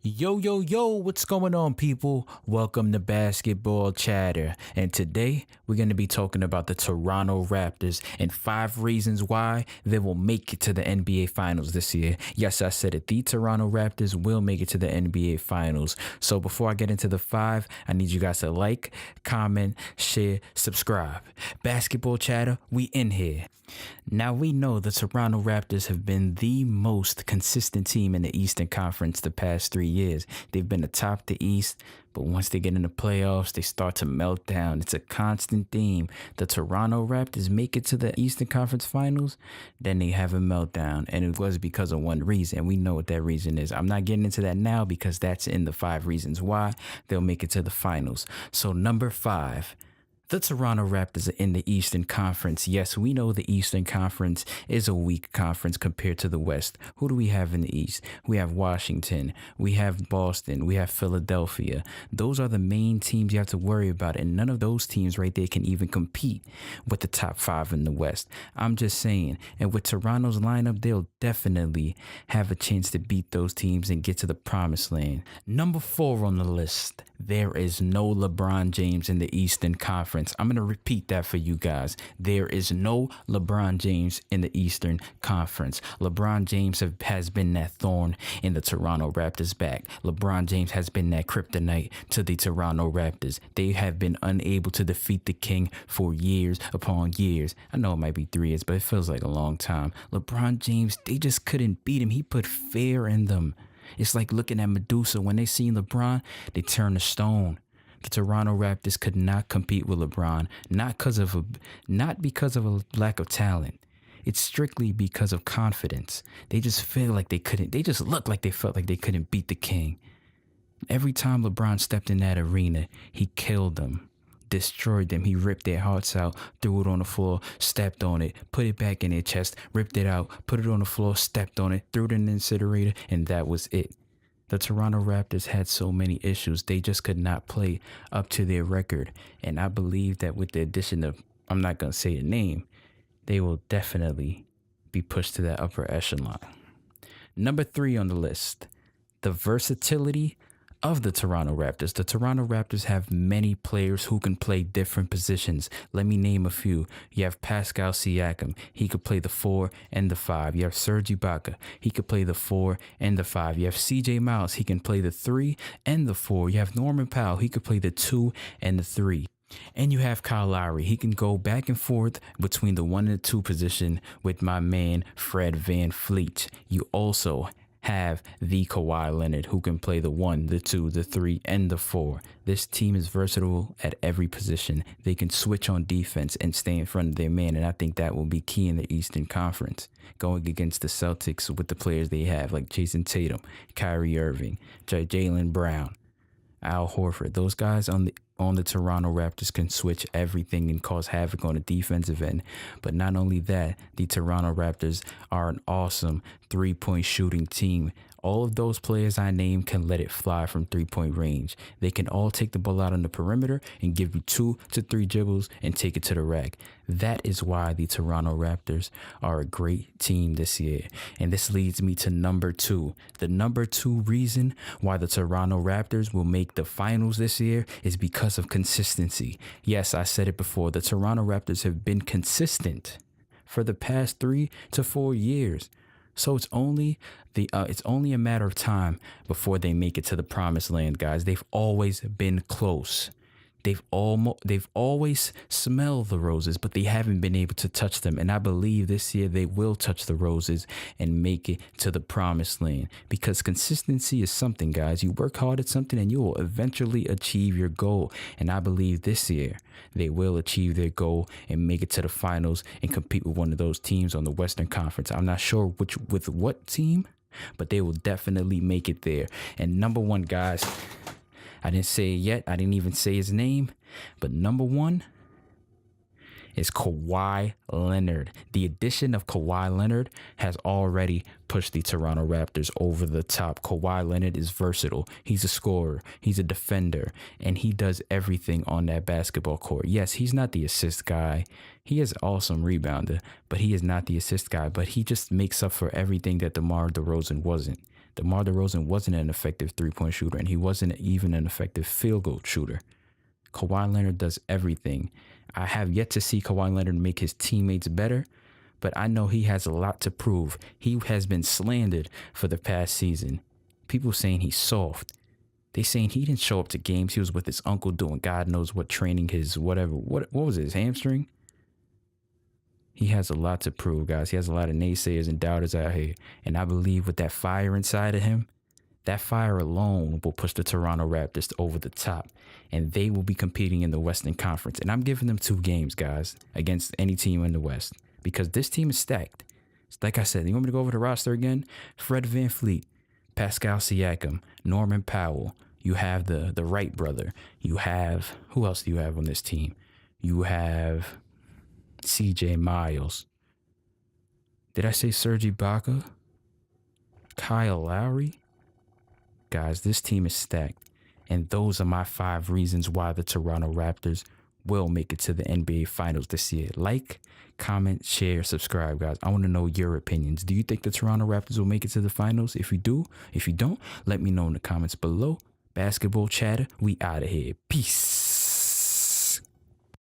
Yo, yo, yo, what's going on, people? Welcome to Basketball Chatter. And today we're going to be talking about the Toronto Raptors and 5 reasons why they will make it to the NBA Finals this year. Yes, I said it. The Toronto Raptors will make it to the NBA Finals. So before I get into the 5, I need you guys to like, comment, share, subscribe. Basketball Chatter, we in here. Now, we know the Toronto Raptors have been the most consistent team in the Eastern Conference the past 3 years. They've been atop the East, but once they get in the playoffs, they start to melt down. It's a constant theme. The Toronto Raptors make it to the Eastern Conference Finals, then they have a meltdown, and it was because of one reason. We know what that reason is. I'm not getting into that now because that's in the 5 reasons why they'll make it to the finals. So number 5. The Toronto Raptors are in the Eastern Conference. Yes, we know the Eastern Conference is a weak conference compared to the West. Who do we have in the East? We have Washington, we have Boston, we have Philadelphia. Those are the main teams you have to worry about, and none of those teams right there can even compete with the top 5 in the West. I'm just saying, and with Toronto's lineup, they'll definitely have a chance to beat those teams and get to the promised land. Number 4 on the list, there is no LeBron James in the Eastern Conference. I'm going to repeat that for you guys. There is no LeBron James in the Eastern Conference. LeBron James has been that thorn in the Toronto Raptors' back. LeBron James has been that kryptonite to the Toronto Raptors. They have been unable to defeat the King for years upon years. I know it might be 3 years, but it feels like a long time. LeBron James, they just couldn't beat him. He put fear in them. It's like looking at Medusa. When they seen LeBron, they turned to stone. The Toronto Raptors could not compete with LeBron, not because of a lack of talent. It's strictly because of confidence. They just feel like they couldn't. They just looked like they felt like they couldn't beat the King. Every time LeBron stepped in that arena, he killed them, destroyed them. He ripped their hearts out, threw it on the floor, stepped on it, put it back in their chest, ripped it out, put it on the floor, stepped on it, threw it in the incinerator, and that was it. The Toronto Raptors had so many issues. They just could not play up to their record. And I believe that with the addition of, I'm not going to say the name, they will definitely be pushed to that upper echelon. Number 3 on the list, the versatility of the Toronto Raptors. The Toronto Raptors have many players who can play different positions. Let me name a few. You have Pascal Siakam. He could play the 4 and the 5. You have Serge Ibaka. He could play the 4 and the 5. You have CJ Miles. He can play the 3 and the 4. You have Norman Powell. He could play the 2 and the 3. And you have Kyle Lowry. He can go back and forth between the 1 and the 2 position with my man Fred VanVleet. You also have the Kawhi Leonard, who can play the 1, the 2, the 3, and the 4. This team is versatile at every position. They can switch on defense and stay in front of their man, and I think that will be key in the Eastern Conference, going against the Celtics with the players they have, like Jason Tatum, Kyrie Irving, Jaylen Brown, Al Horford. Those guys on the Toronto Raptors can switch everything and cause havoc on the defensive end. But not only that, the Toronto Raptors are an awesome 3-point shooting team. All of those players I named can let it fly from 3-point range. They can all take the ball out on the perimeter and give you 2 to 3 dribbles and take it to the rack. That is why the Toronto Raptors are a great team this year. And this leads me to number 2. The number 2 reason why the Toronto Raptors will make the finals this year is because of consistency. Yes, I said it before. The Toronto Raptors have been consistent for the past 3 to 4 years. So it's only a matter of time before they make it to the promised land, guys. They've always been close. They've always smelled the roses, but they haven't been able to touch them. And I believe this year they will touch the roses and make it to the promised land, because consistency is something, guys. You work hard at something and you will eventually achieve your goal. And I believe this year they will achieve their goal and make it to the finals and compete with one of those teams on the Western Conference. I'm not sure with what team, but they will definitely make it there. And number 1, guys, I didn't say it yet. I didn't even say his name. But number 1 is Kawhi Leonard. The addition of Kawhi Leonard has already pushed the Toronto Raptors over the top. Kawhi Leonard is versatile. He's a scorer. He's a defender. And he does everything on that basketball court. Yes, he's not the assist guy. He is an awesome rebounder, but he is not the assist guy. But he just makes up for everything that DeMar DeRozan wasn't. DeMar DeRozan wasn't an effective three-point shooter, and he wasn't even an effective field goal shooter. Kawhi Leonard does everything. I have yet to see Kawhi Leonard make his teammates better, but I know he has a lot to prove. He has been slandered for the past season. People saying he's soft. They saying he didn't show up to games. He was with his uncle doing God knows what training, his whatever. What was it, his hamstring? He has a lot to prove, guys. He has a lot of naysayers and doubters out here. And I believe with that fire inside of him, that fire alone will push the Toronto Raptors over the top. And they will be competing in the Western Conference. And I'm giving them 2 games, guys, against any team in the West. Because this team is stacked. Like I said, you want me to go over the roster again? Fred VanVleet, Pascal Siakam, Norman Powell. You have the Wright brother. You have, who else do you have on this team? You have CJ Miles. Did I say Serge Ibaka? Kyle Lowry? Guys, this team is stacked. And those are my 5 reasons why the Toronto Raptors will make it to the NBA Finals this year. Like, comment, share, subscribe, guys. I want to know your opinions. Do you think the Toronto Raptors will make it to the finals? If you do, if you don't, let me know in the comments below. Basketball chatter, we out of here. Peace.